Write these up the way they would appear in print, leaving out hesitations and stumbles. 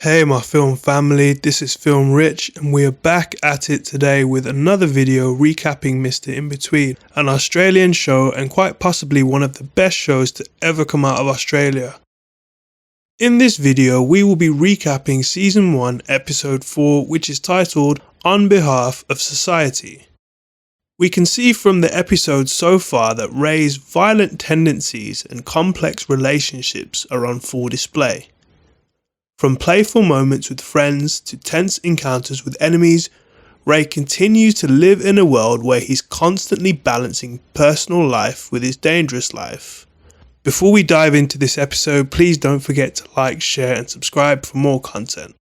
Hey my film family, this is Film Rich and we are back at it today with another video recapping Mr Inbetween, an Australian show and quite possibly one of the best shows to ever come out of Australia. In this video we will be recapping Season 1 Episode 4, which is titled On Behalf of Society. We can see from the episode so far that Ray's violent tendencies and complex relationships are on full display. From playful moments with friends to tense encounters with enemies, Ray continues to live in a world where he's constantly balancing personal life with his dangerous life. Before we dive into this episode, please don't forget to like, share and subscribe for more content.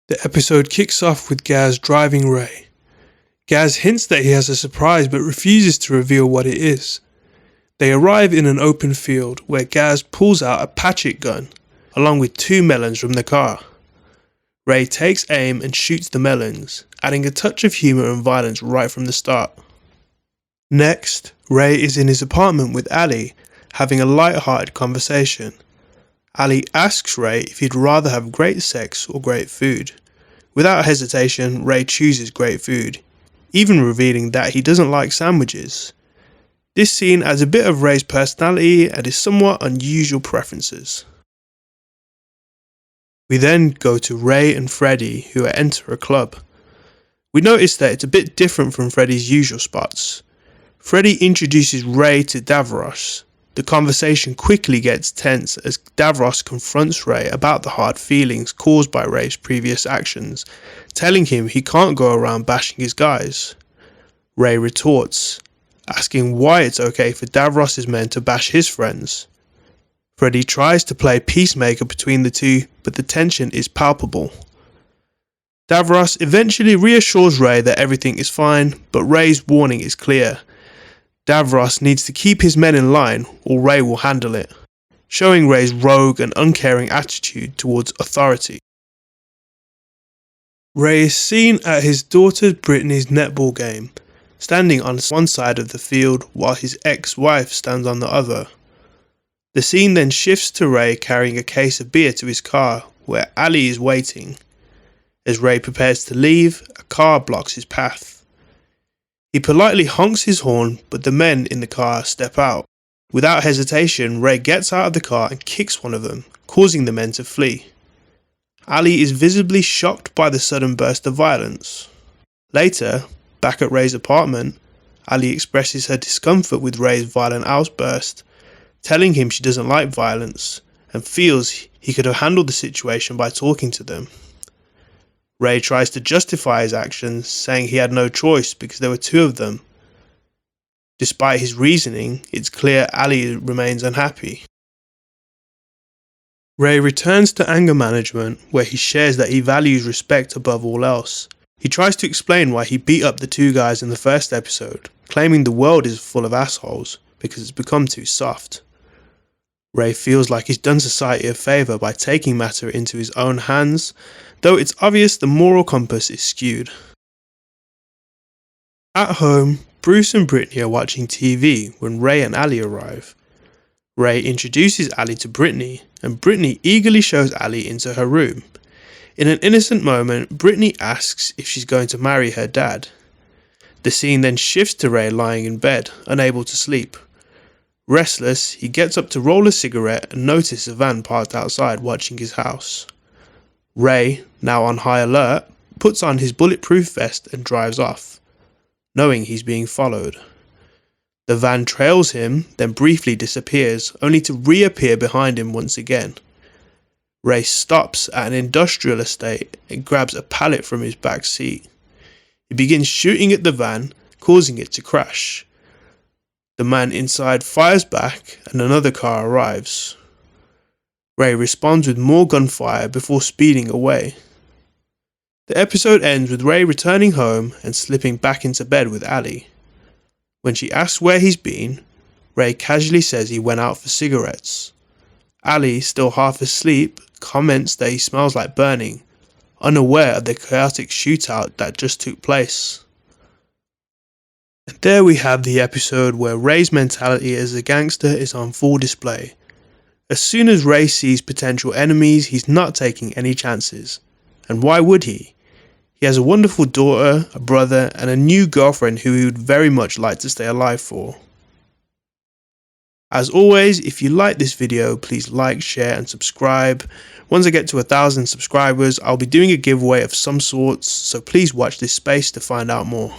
The episode kicks off with Gaz driving Ray. Gaz hints that he has a surprise but refuses to reveal what it is. They arrive in an open field where Gaz pulls out a Patchett gun, along with 2 melons from the car. Ray takes aim and shoots the melons, adding a touch of humour and violence right from the start. Next, Ray is in his apartment with Ali, having a light-hearted conversation. Ali asks Ray if he'd rather have great sex or great food. Without hesitation, Ray chooses great food, even revealing that he doesn't like sandwiches. This scene adds a bit of Ray's personality and his somewhat unusual preferences. We then go to Ray and Freddy, who enter a club. We notice that it's a bit different from Freddy's usual spots. Freddy introduces Ray to Davros. The conversation quickly gets tense as Davros confronts Ray about the hard feelings caused by Ray's previous actions, telling him he can't go around bashing his guys. Ray retorts, asking why it's okay for Davros' men to bash his friends. Freddy tries to play peacemaker between the two, but the tension is palpable. Davros eventually reassures Ray that everything is fine, but Ray's warning is clear. Davros needs to keep his men in line or Ray will handle it, showing Ray's rogue and uncaring attitude towards authority. Ray is seen at his daughter Brittany's netball game, standing on one side of the field while his ex-wife stands on the other. The scene then shifts to Ray carrying a case of beer to his car, where Ali is waiting. As Ray prepares to leave, a car blocks his path. He politely honks his horn, but the men in the car step out. Without hesitation, Ray gets out of the car and kicks one of them, causing the men to flee. Ali is visibly shocked by the sudden burst of violence. Later, back at Ray's apartment, Ali expresses her discomfort with Ray's violent outburst, telling him she doesn't like violence and feels he could have handled the situation by talking to them. Ray tries to justify his actions, saying he had no choice because there were 2 of them. Despite his reasoning, it's clear Ali remains unhappy. Ray returns to anger management, where he shares that he values respect above all else. He tries to explain why he beat up the 2 guys in the first episode, claiming the world is full of assholes because it's become too soft. Ray feels like he's done society a favour by taking matter into his own hands, though it's obvious the moral compass is skewed. At home, Bruce and Brittany are watching TV when Ray and Ali arrive. Ray introduces Ali to Brittany, and Brittany eagerly shows Ali into her room. In an innocent moment, Brittany asks if she's going to marry her dad. The scene then shifts to Ray lying in bed, unable to sleep. Restless, he gets up to roll a cigarette and notices a van parked outside watching his house. Ray, now on high alert, puts on his bulletproof vest and drives off, knowing he's being followed. The van trails him, then briefly disappears, only to reappear behind him once again. Ray stops at an industrial estate and grabs a pallet from his back seat. He begins shooting at the van, causing it to crash. The man inside fires back and another car arrives. Ray responds with more gunfire before speeding away. The episode ends with Ray returning home and slipping back into bed with Ali. When she asks where he's been, Ray casually says he went out for cigarettes. Ali, still half asleep, comments that he smells like burning, unaware of the chaotic shootout that just took place. And there we have the episode where Ray's mentality as a gangster is on full display. As soon as Ray sees potential enemies, he's not taking any chances. And why would he? He has a wonderful daughter, a brother, and a new girlfriend who he would very much like to stay alive for. As always, if you like this video, please like, share and subscribe. Once I get to 1,000 subscribers, I'll be doing a giveaway of some sorts, so please watch this space to find out more.